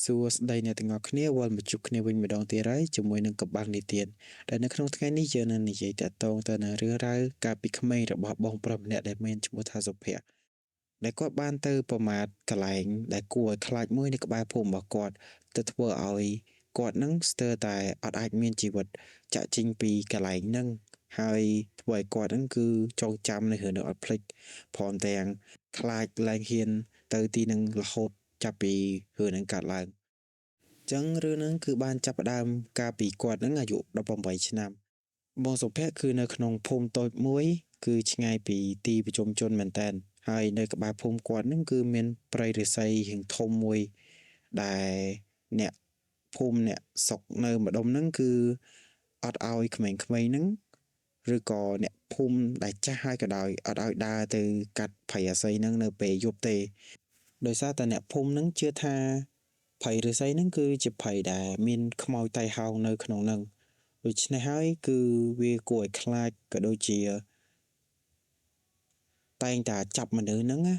សួស្តីអ្នកទាំងអស់គ្នាវិលមកជួបគ្នាវិញម្ដងទៀតហើយជាមួយនឹងកបាំងនីតិដែលនៅក្នុងថ្ងៃនេះយើងនឹងនិយាយតាក់ទងទៅនឹងរឿងរ៉ាវកាលពីក្មេងរបស់បងប្រុសម្នាក់ដែលមានឈ្មោះថាសុភ័ក្រដែលគាត់បានទៅប្រមាថកន្លែងដែលគួរឲ្យខ្លាចមួយនៅក្បែរភូមិរបស់គាត់ទៅធ្វើឲ្យគាត់នឹងស្ទើរតែអត់អាចមានជីវិតចាក់ចេញពីកន្លែងហ្នឹងហើយធ្វើឲ្យគាត់ហ្នឹងគឺចងចាំនៅរឿងនោះអត់ភ្លេចព្រមទាំងខ្លាចឡើងហ៊ានទៅទីហ្នឹងរហូតចាប់ពីរឿងហ្នឹងកើតឡើងចឹងរឿងហ្នឹងគឺបានចាប់ផ្ដើមកាលពីគាត់ហ្នឹងអាយុ18ឆ្នាំបងសុភ័ក្រគឺនៅក្នុងភូមិតូចមួយគឺឆ្ងាយពីទីប្រជុំជនមែនតើហើយនៅក្បែរភូមិគាត់ហ្នឹងគឺមានព្រៃឫស្សីរាងធំមួយដែលអ្នកភូមិអ្នកស្រុកនៅម្ដុំហ្នឹងគឺអត់ឲ្យក្មេងៗហ្នឹងឬក៏អ្នកភូមិដែលចាស់ហើយក៏ដោយអត់ឲ្យដើរទៅកាត់ព្រៃឫស្សីហ្នឹងនៅពេលយប់ទេដោយសារតែអ្នកភូមិហ្នឹងជឿថាព្រៃឫស្សីហ្នឹងគឺជាព្រៃដែលមានខ្មោចតៃហោងនៅក្នុងហ្នឹងដូច្នេះហើយគឺវាគួរឲ្យខ្លាចក៏ដូចជាតែងតែចាប់មនុស្សហ្នឹងណា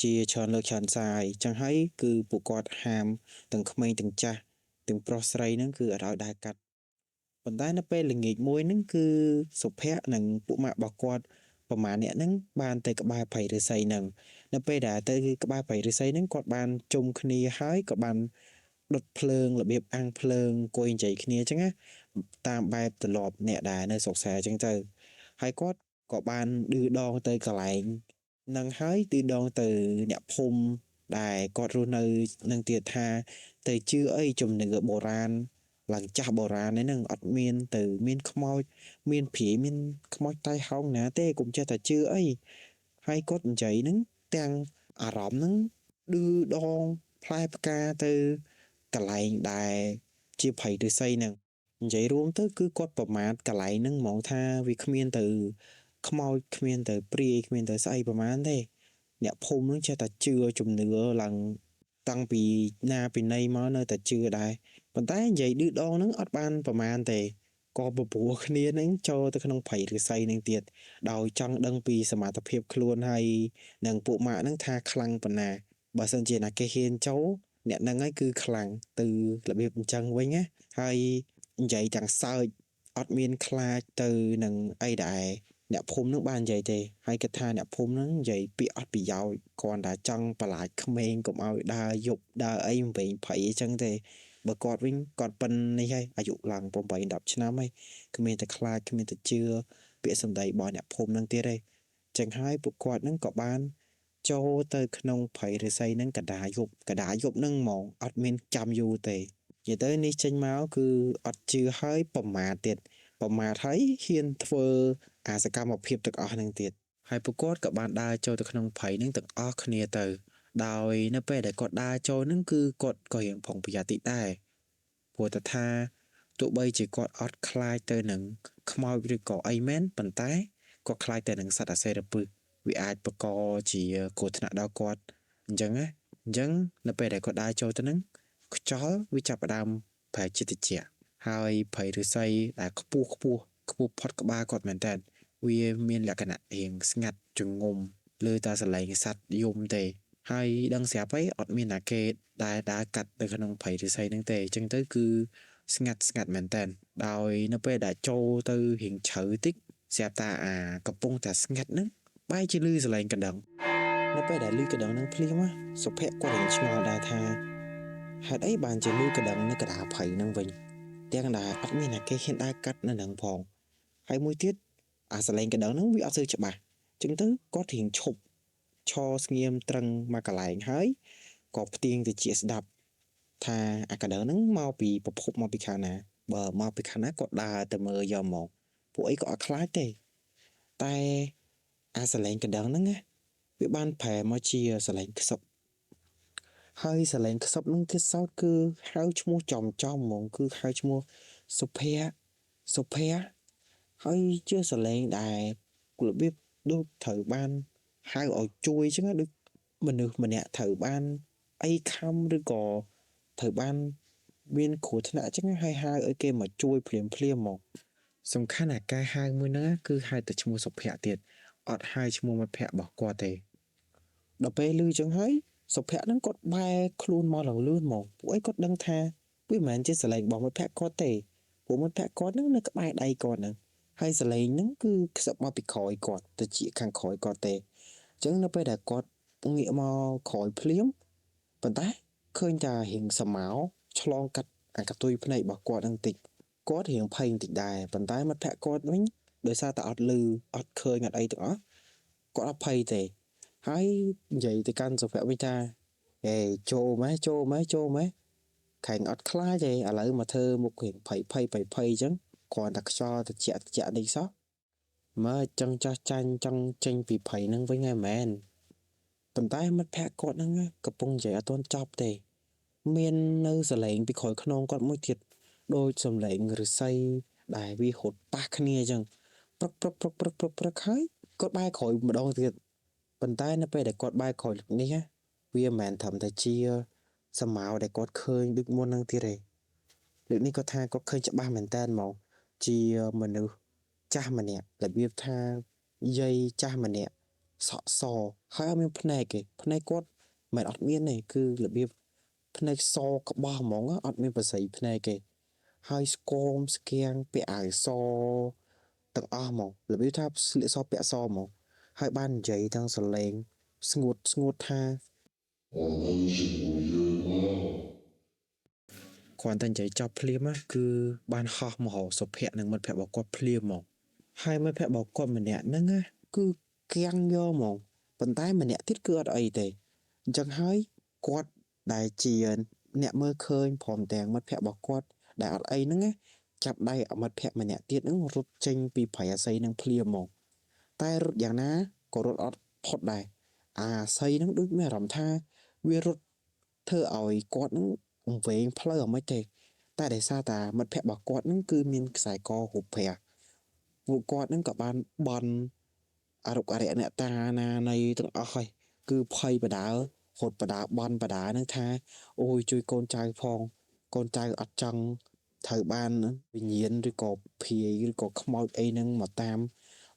ជាច្រើនលើកច្រើនសារអញ្ចឹងហើយគឺពួកគាត់ហាមទាំងក្មេងទាំងចាស់ទាំងប្រុសស្រីហ្នឹងគឺអត់ឲ្យដើរកាត់ប៉ុន្តែនៅពេលល្ងាចមួយហ្នឹងគឺសុភ័ក្រនិងពួកម៉ាក់របស់គាត់ប្រហែលអ្នកហ្នឹងបានទៅក្បែរព្រៃឫស្សីហ្នឹងនៅពេលដែលទៅក្បែរព្រៃឫស្សីហ្នឹងគាត់បានជុំគ្នាហើយក៏បានដុតភ្លើងរបៀបអាំងភ្លើងអង្គុយនិយាយគ្នាអញ្ចឹងណាតាមបែបទម្លាប់អ្នកដែលនៅស្រុកស្រែអញ្ចឹងទៅហើយគាត់ក៏បានឌឺដងទៅកន្លែងហ្នឹងហើយឌឺដងទៅអ្នកភូមិដែលគាត់រស់នៅនឹងទៀតថាទៅជឿអីជំនឿបុរាណឡើងចាស់បុរាណហ្នឹងអត់មានទៅមានខ្មោចមានព្រាយមានខ្មោចតៃហោងណាទេកុំចេះតែជឿអីហើយគាត់និយាយហ្នឹងទាំងអារម្មណ៍ហ្នឹងឌឺដងផ្លែផ្កាទៅកន្លែងដែលជាព្រៃឫស្សីហ្នឹងនិយាយរួមទៅគឺគាត់ប្រមាថកន្លែងហ្នឹងហ្មងថាវាគ្មានទៅខ្មោចគ្មានទៅព្រាយគ្មានទៅស្អីប្រមាណទេអ្នកភូមិហ្នឹងចេះតែជឿជំនឿឡើងតាំងពីណាពីណីមកនៅតែជឿដែរប៉ុន្តែនិយាយឌឺដងហ្នឹងអត់បានប្រមាណទេក៏បបួលគ្នាហ្នឹងចូលទៅក្នុងព្រៃឫស្សីហ្នឹងទៀតដោយចង់ដឹងពីសមត្ថភាពខ្លួនហើយនិងពួកម៉ាក់ហ្នឹងថាខ្លាំងប៉ុណ្ណាបើសិនជាណាគេហ៊ានចូលអ្នកហ្នឹងហើយគឺខ្លាំងទៅរបៀបអញ្ចឹងវិញណាហើយនិយាយទាំងសើចអត់មានខ្លាចទៅនឹងអីដែរអ្នកភូមិហ្នឹងបាននិយាយទេហើយគិតថាអ្នកភូមិហ្នឹងនិយាយពាក្យអត់ប្រយោជន៍គ្រាន់តែចង់បន្លាចក្មេងកុំឲ្យដើរយប់ដើរអីវែងព្រៃអញ្ចឹងទេបើគាត់វិញគាត់ប៉ិននេះហើយអាយុឡើង8 10ឆ្នាំហើយគ្មានតែខ្លាចគ្មានតែជឿពាក្យសម្ដីរបស់អ្នកភូមិហ្នឹងទៀតទេចឹងហើយពួកគាត់ហ្នឹងក៏បានចូលទៅក្នុងព្រៃឫស្សីហ្នឹងកដាយប់ហ្នឹងហ្មងអត់មានចាំយូរទេនិយាយទៅនេះចេញមកគឺអត់ជឿហើយប្រមាថទៀតប្រមាថហើយហ៊ានធ្វើអាសកម្មភាពទាំងអស់ហ្នឹងទៀតហើយពួកគាត់ក៏បានដើរចូលទៅក្នុងព្រៃហ្នឹងទាំងអស់គ្នាទៅដោយនៅពេលដែលគាត់ដើរចូលហ្នឹងគឺគាត់ក៏រៀងប្រុងប្រយ័ត្នតិចដែរព្រោះតែថាទោះបីជាគាត់អត់ខ្លាចទៅនឹងខ្មោចឬក៏អីមែនប៉ុន្តែគាត់ខ្លាចទៅនឹងសត្វអសិរពិសវាអាចបង្កជាគ្រោះថ្នាក់ដល់គាត់អញ្ចឹងណាអញ្ចឹងនៅពេលដែលគាត់ដើរចូលទៅហ្នឹងខ្យល់វាចាប់ផ្ដើមប្រែជាត្រជាក់ហើយព្រៃឫស្សីដែលខ្ពស់ផុតក្បាលគាត់មែនតើវាមានលក្ខណៈរៀងស្ងាត់ចងំលើតែសលេងសัตว์យំទេហើយដឹងស្រាប់ហើយអត់មានណាគេដែលដើរកាត់ទៅក្នុងព្រៃឫស្សីហ្នឹងទេអញ្ចឹងទៅគឺស្ងាត់មែនតើដោយនៅពេលដែលចូលទៅរៀងជ្រៅតិចស្រាប់តាអាកំពុងតែស្ងាត់ហ្នឹងបែរជាឮសលេងកណ្ដឹងនៅពេលដែលឮកណ្ដឹងហ្នឹងភ្លាមសុភ័ក្រគាត់រៀងឆ្ងល់ដែរថាហេតុអីបានជាឮកណ្ដឹងនៅកណ្ដាលព្រៃហ្នឹងវិញទាំងដែលអត់មានណាគេហ៊ានដើរកាត់នៅហ្នឹងផងហើយមួយទៀតអាសលេងកណ្ដឹងហ្នឹងវាអត់សូវច្បាស់អញ្ចឹងទៅគាត់រៀងឈប់ឈរស្ងៀមត្រឹងមកកន្លែងហើយក៏ផ្ទៀងទៅជាស្ដាប់ថាអាកណ្ដឹងហ្នឹងមកពីប្រភពមកពីខាងណាបើមកពីខាងណាគាត់ដើរទៅមើលយកមកពួកអីក៏អត់ខ្លាចទេតែអាសលេងកណ្ដឹងហ្នឹងណាវាបានប្រែមកជាសលេងខ្សឹបហើយសលេងខ្សឹបហ្នឹងទៀតសោតគឺហៅឈ្មោះចំហ្មងគឺហៅឈ្មោះសុភ័ក្រហើយជាសលេងដែលរបៀបដូចត្រូវបានហៅឲ្យជួយអញ្ចឹងណាដូចមនុស្សម្នាក់ត្រូវបានអីខំឬក៏ត្រូវបានមានគ្រោះថ្នាក់អញ្ចឹងហើយហៅឲ្យគេមកជួយភ្លាមមកសំខាន់អាការហៅមួយហ្នឹងគឺហៅតែឈ្មោះសុភ័ក្រទៀតអត់ហៅឈ្មោះមិត្តភក្តិរបស់គាត់ទេដល់ពេលឮចឹងហើយ សុភ័ក្រហ្នឹងគាត់បែរខ្លួនមកលឿនមកពួកឯងគាត់ដឹងថាវាមិនមែនជាសលេងរបស់មិត្តភក្តិគាត់ទេព្រោះមិត្តភក្តិគាត់ហ្នឹងនៅក្បែរដៃគាត់ហ្នឹងហើយសលេងហ្នឹងគឺខ្សឹបមកពីក្រោយគាត់ទៅជាខាងក្រោយគាត់ទេអញ្ចឹងនៅពេលដែលគាត់ងាកមកក្រោយភ្លាមប៉ុន្តែឃើញតែរៀងសមោឆ្លងកាត់អាកតុយភ្នែករបស់គាត់ហ្នឹងតិចគាត់រៀងភ័យបន្តិចដែរប៉ុន្តែមិត្តភក្តិគាត់វិញដោយសារតែអត់លឺអត់ឃើញអត់អីទាំងអស់គាត់អត់ភ័យទេហើយនិយាយទៅកាន់សុភ័ក្រវិញថាហេចូលម៉េះខែងអត់ខ្លាចទេឥឡូវមកធ្វើមុខរៀងភ័យអញ្ចឹងគ្រាន់តែខ្យល់ត្រជាក់នេះសោះមើលចឹងចាស់ចាញ់ចង់ចេញពីភ័យហ្នឹងវិញហើយមែនប៉ុន្តែមិត្តភក្តិគាត់ហ្នឹងកំពុងនិយាយអត់ទាន់ចប់ទេមាននៅសលេងពីក្រោយខ្នងគាត់មួយទៀតដូចសំឡេងឫស្សីដែលវារត់ប៉ះគ្នាអញ្ចឹងព្រឹកហើយគាត់បែរក្រោយម្ដងទៀតប៉ុន្តែនៅពេលដែលគាត់បែរក្រោយនេះវាមិនមែនត្រឹមតែជាសមោដែលគាត់ឃើញដូចមុនហ្នឹងទៀតទេលើកនេះគាត់ថាគាត់ឃើញច្បាស់មែនតើហ្មងជាមនុស្សចាស់ម្នាក់របៀបថាយាយចាស់ម្នាក់សក់សហើយអត់មានភ្នែកទេភ្នែកគាត់មិនអត់មានទេគឺរបៀបភ្នែកសក្បោះហ្មងអត់មានប្រស័យភ្នែកទេហើយស្គមស្គាំងពាក់អាវសទាំងអស់ហ្មងរបៀបថាស្លៀកសពាក់សហ្មងហើយបាននិយាយទាំងសលេងស្ងួតថាគ្រាន់តែនិយាយចប់ភ្លាមគឺបានហោះមកហៅសុភ័ក្រនិងមិត្តភក្តិរបស់គាត់ភ្លាមមកហើយមិត្តភក្តិរបស់គាត់ម្នាក់ហ្នឹងគឺគាំងយកហ្មងប៉ុន្តែម្នាក់ទៀតគឺអត់អីទេអញ្ចឹងហើយគាត់ដែលជាអ្នកមើលឃើញព្រមទាំងមិត្តភក្តិរបស់គាត់ដែលអត់អីហ្នឹងចាប់ដៃមិត្តភក្តិម្នាក់ទៀតហ្នឹងរត់ចេញពីព្រៃអាស័យហ្នឹងភ្លាមហ្មងតែរត់យ៉ាងណាក៏រត់អត់ផុតដែរអាស័យហ្នឹងដូចមានអារម្មណ៍ថាវារត់ធ្វើឲ្យគាត់ហ្នឹងវែងផ្លូវអាមិនទេតែដោយសារតែមិត្តភក្តិរបស់គាត់ហ្នឹងគឺមានខ្សែករូបព្រះពួកគាត់ហ្នឹងក៏បានបន់អរុក្ខអរិយអ្នកតាណានៃទាំងអស់ហើយគឺភ័យបដារត់បដាបន់បដាហ្នឹងថាអូយជួយកូនចៅផងកូនចៅអត់ចង់ត្រូវបានវិញ្ញាណឬក៏ភាយឬក៏ខ្មោចអីហ្នឹងមកតាម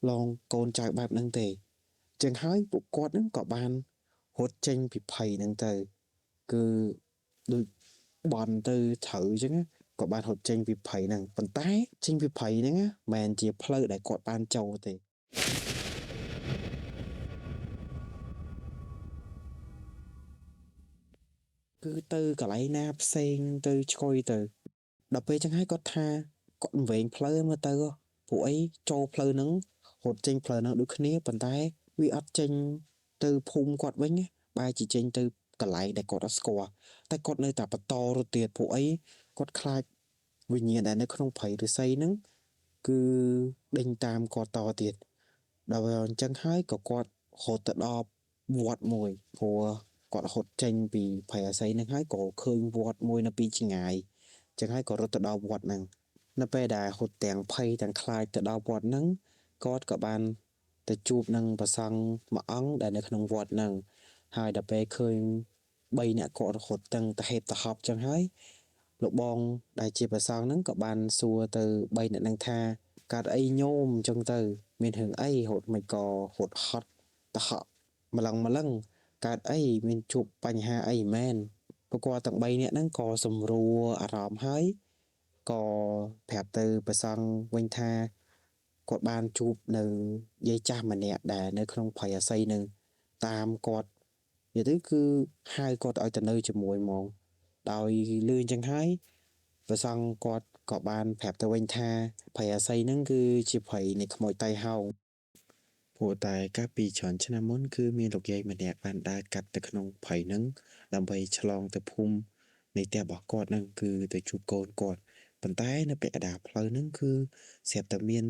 ឡងកូនចៅបែបហ្នឹងទេចឹងហើយពួកគាត់ហ្នឹងក៏បានរត់ចេញពីភ័យហ្នឹងទៅគឺដូចបន់ទៅត្រូវអញ្ចឹងក៏បានរត់ចេញពីភ័យហ្នឹងប៉ុន្តែចេញពីភ័យហ្នឹងមិនមែនជាផ្លូវដែលគាត់បានចូលទេគឺទៅកន្លែងណាផ្សេងទៅឆ្កុយទៅដល់ពេលចឹងហើយគាត់ថាគាត់វែងផ្លូវមើលទៅពួកអីចូលផ្លូវហ្នឹងរត់ចេញផ្លូវហ្នឹងដូចគ្នាប៉ុន្តែវាអត់ចេញទៅភូមិគាត់វិញបែរជាចេញទៅកន្លែងដែលគាត់អត់ស្គាល់តែគាត់នៅតែបន្តរត់ទៀតពួកអីគាត់ខ្លាចវិញ្ញាណដែលនៅក្នុងព្រៃឫស្សីហ្នឹងគឺដេញតាមគាត់តទៀតដល់អញ្ចឹងហើយក៏គាត់រត់ទៅដល់វត្តមួយព្រោះគាត់រត់ចេញពីព្រៃអាស័យហ្នឹងហើយក៏ឃើញវត្តមួយនៅពីចម្ងាយអញ្ចឹងហើយក៏រត់ទៅដល់វត្តហ្នឹងនៅពេលដែលរត់ទាំងភ័យទាំងខ្លាចទៅដល់វត្តហ្នឹងគាត់ក៏បានទៅជួបនឹងព្រះសង្ឃមួយអង្គដែលនៅក្នុងវត្តហ្នឹងហើយដល់ពេលឃើញ3នាក់គាត់រត់ទាំងទៅហេតុទៅហប់អញ្ចឹងហើយលោកបងដែលជាព្រះសង្ឃហ្នឹងក៏បានសួរទៅ3នាក់ហ្នឹងថាកើតអីញោមអញ្ចឹងទៅមានរឿងអីរត់មិនក៏រត់ហត់ទៅហក់ម្លឹងកើតអីមានជួបបញ្ហាអីមែនពួកគាត់ទាំង3នាក់ហ្នឹងក៏សម្រួលអារម្មណ៍ហើយក៏ប្រាប់ទៅព្រះសង្ឃវិញថាគាត់បានជួបនៅយាយចាស់ម្នាក់ដែលនៅក្នុងព្រៃអាស័យនឹងតាមគាត់និយាយទៅគឺហៅគាត់ឲ្យទៅនៅជាមួយហ្មងដោយលឺអញ្ចឹងហើយព្រះសង្ឃគាត់ក៏បានប្រាប់ទៅវិញថាព្រៃអាស័យហ្នឹងគឺជាព្រៃនៃខ្មោចតៃហោងព្រោះតែកាលពីច្រើនឆ្នាំមុនគឺមានលោកយាយម្នាក់បានដើរកាត់ទៅក្នុងព្រៃហ្នឹងដើម្បីឆ្លងទៅភូមិនៃផ្ទះរបស់គាត់ហ្នឹងគឺទៅជួបកូនគាត់ប៉ុន្តែនៅពាក់កណ្ដាលផ្លូវហ្នឹងគឺស្រាប់តែមាន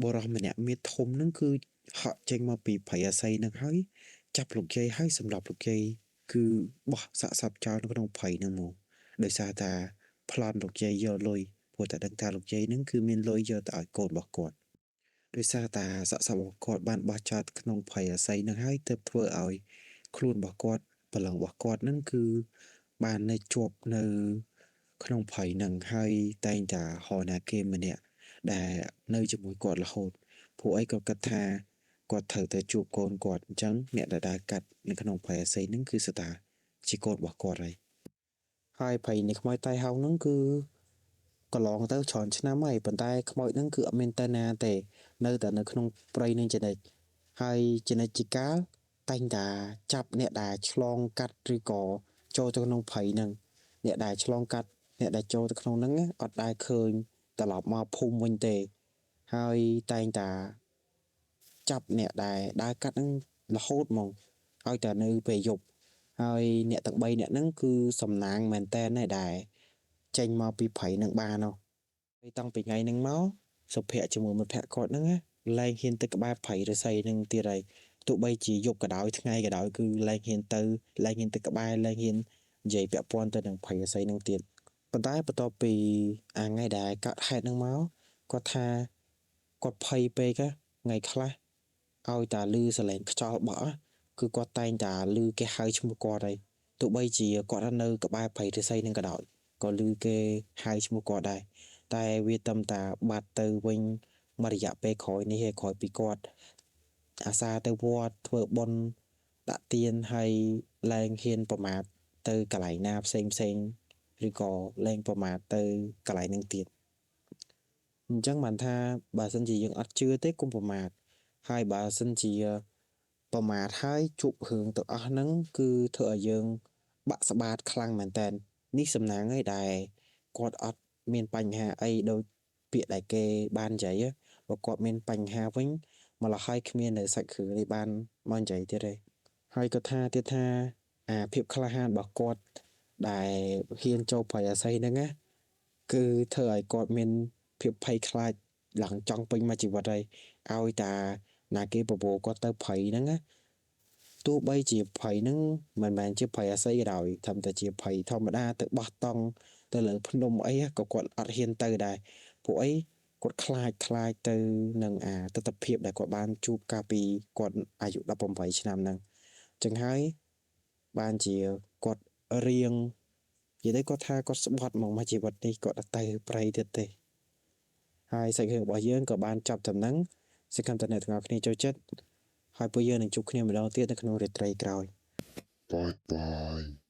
បុរសម្នាក់មាឌធំហ្នឹងគឺហក់ចេញមកពីព្រៃអាស័យហ្នឹងហើយចាប់លោកយាយហើយសម្លាប់លោកយាយគឺបោះសាកសពចោលនៅក្នុងព្រៃហ្នឹងមកដោយសារតែប្លន់លោកយាយយកលុយព្រោះតែដឹងថាលោកយាយហ្នឹងគឺមានលុយយកទៅឲ្យកូនរបស់គាត់ដោយសារតែសាកសពរបស់គាត់បានបោះចោលក្នុងព្រៃអាស័យហ្នឹងហើយទើបធ្វើឲ្យខ្លួនរបស់គាត់ព្រលឹងរបស់គាត់ហ្នឹងគឺបាននៅជាប់នៅក្នុងព្រៃហ្នឹងហើយតែងតែហៅណាគេម្នាក់ដែលនៅជាមួយគាត់រហូតពួកអីក៏គិតថាគាត់ត្រូវទៅជួបកូនគាត់អញ្ចឹងអ្នកដែលដើរកាត់នៅក្នុងព្រៃអាស័យហ្នឹងគឺស្តា ជាកូនរបស់គាត់ហើយព្រៃនៃខ្មោចតៃហោងហ្នឹងគឺកន្លងទៅច្រើនឆ្នាំហើយប៉ុន្តែខ្មោចហ្នឹងគឺអត់មានទៅណាទេនៅតែនៅក្នុងព្រៃនឹងជានិច្ចហើយជានិច្ចជាកាលតែងតែចាប់អ្នកដែលឆ្លងកាត់ឬក៏ចូលទៅក្នុងព្រៃហ្នឹងអ្នកដែលឆ្លងកាត់អ្នកដែលចូលទៅក្នុងហ្នឹងអត់ដែលឃើញត្រឡប់មកភូមិវិញទេហើយតែងតែចាប់អ្នកដែលដើរកាត់ហ្នឹងរហូតមកឲ្យតែនៅពេលយប់ហើយអ្នកទាំង3អ្នកហ្នឹងគឺសំណាងមែនតែនដែរចេញមកពីព្រៃនឹងបានហើយតាំងពីថ្ងៃហ្នឹងមកសុភ័ក្រជាមួយមិត្តភក្តិគាត់ហ្នឹងលែងហ៊ានទៅក្បែរព្រៃឫស្សីហ្នឹងទៀតហើយទោះបីជាយប់ក៏ដោយថ្ងៃក៏ដោយគឺលែងហ៊ានទៅក្បែរលែងហ៊ាននិយាយពាក់ព័ន្ធទៅនឹងព្រៃឫស្សីហ្នឹងទៀតប៉ុន្តែបន្ទាប់ពីថ្ងៃដែលកើតហេតុហ្នឹងមកគាត់ថាគាត់ភ័យពេកថ្ងៃខ្លះឲ្យតែឮសលេងខ្យល់បក់គឺគាត់តែងតែឮគេហៅឈ្មោះគាត់ហើយទោះបីជាគាត់នៅក្បែរព្រៃឫស្សីហ្នឹងក៏ដោយក៏ឮគេហៅឈ្មោះគាត់ដែរតែវាត្រឹមតែបាត់ទៅវិញមួយរយៈពេលក្រោយនេះឯងក្រោយពីគាត់អាសាទៅវត្តធ្វើបុណ្យដាក់ទានហើយលែងហ៊ានប្រមាថទៅកន្លែងណាផ្សេងឬក៏លែងប្រមាថទៅកន្លែងហ្នឹងទៀតអញ្ចឹងបានថាបើសិនជាយើងអត់ជឿទេកុំប្រមាថហើយបើសិនជាប្រមាថហើយជួបរឿងទាំងអស់ហ្នឹងគឺធ្វើឲ្យយើងបាក់ស្បាតខ្លាំងមែនតើនេះសំណាងឯដែលគាត់អត់មានបញ្ហាអីដូចពាក្យដែលគេបាននិយាយបើគាត់មានបញ្ហាវិញម្ល៉េះហើយគ្មាននៅសាច់គ្រឿងនេះបានមកនិយាយទៀតទេហើយក៏ថាទៀតថាអាភាពក្លាហានរបស់គាត់ដែលហ៊ានចូលព្រៃអាស័យហ្នឹងគឺធ្វើឲ្យគាត់មានភាពភ័យខ្លាចឡើងចង់ពេញមួយជីវិតហើយឲ្យតាណាគេបបួលគាត់ទៅព្រៃហ្នឹងទោះបីជាព្រៃហ្នឹងមិនមែនជាព្រៃអាស័យក៏ដោយត្រឹមតែជាព្រៃធម្មតាទៅបោះតង់ទៅលើភ្នំអីក៏គាត់អត់ហ៊ានទៅដែរពួកអីគាត់ខ្លាចទៅនឹងទស្សនវិជ្ជាដែលគាត់បានជួបកាលពីគាត់អាយុ18ឆ្នាំហ្នឹងអញ្ចឹងហើយបានជាគាត់រៀងនិយាយទៅគាត់ថាគាត់ស្បត់មកជីវិតនេះគាត់អត់ទៅព្រៃទៀតទេហើយសាច់រឿងរបស់យើងក៏បានចប់ត្រឹមហ្នឹងសង្ឃឹមថាអ្នកទាំងអស់គ្នាចូលចិត្តហើយពួកយើងនឹងជួបគ្នាម្ដងទៀតនៅក្នុងរាត្រីក្រោយ Bye bye.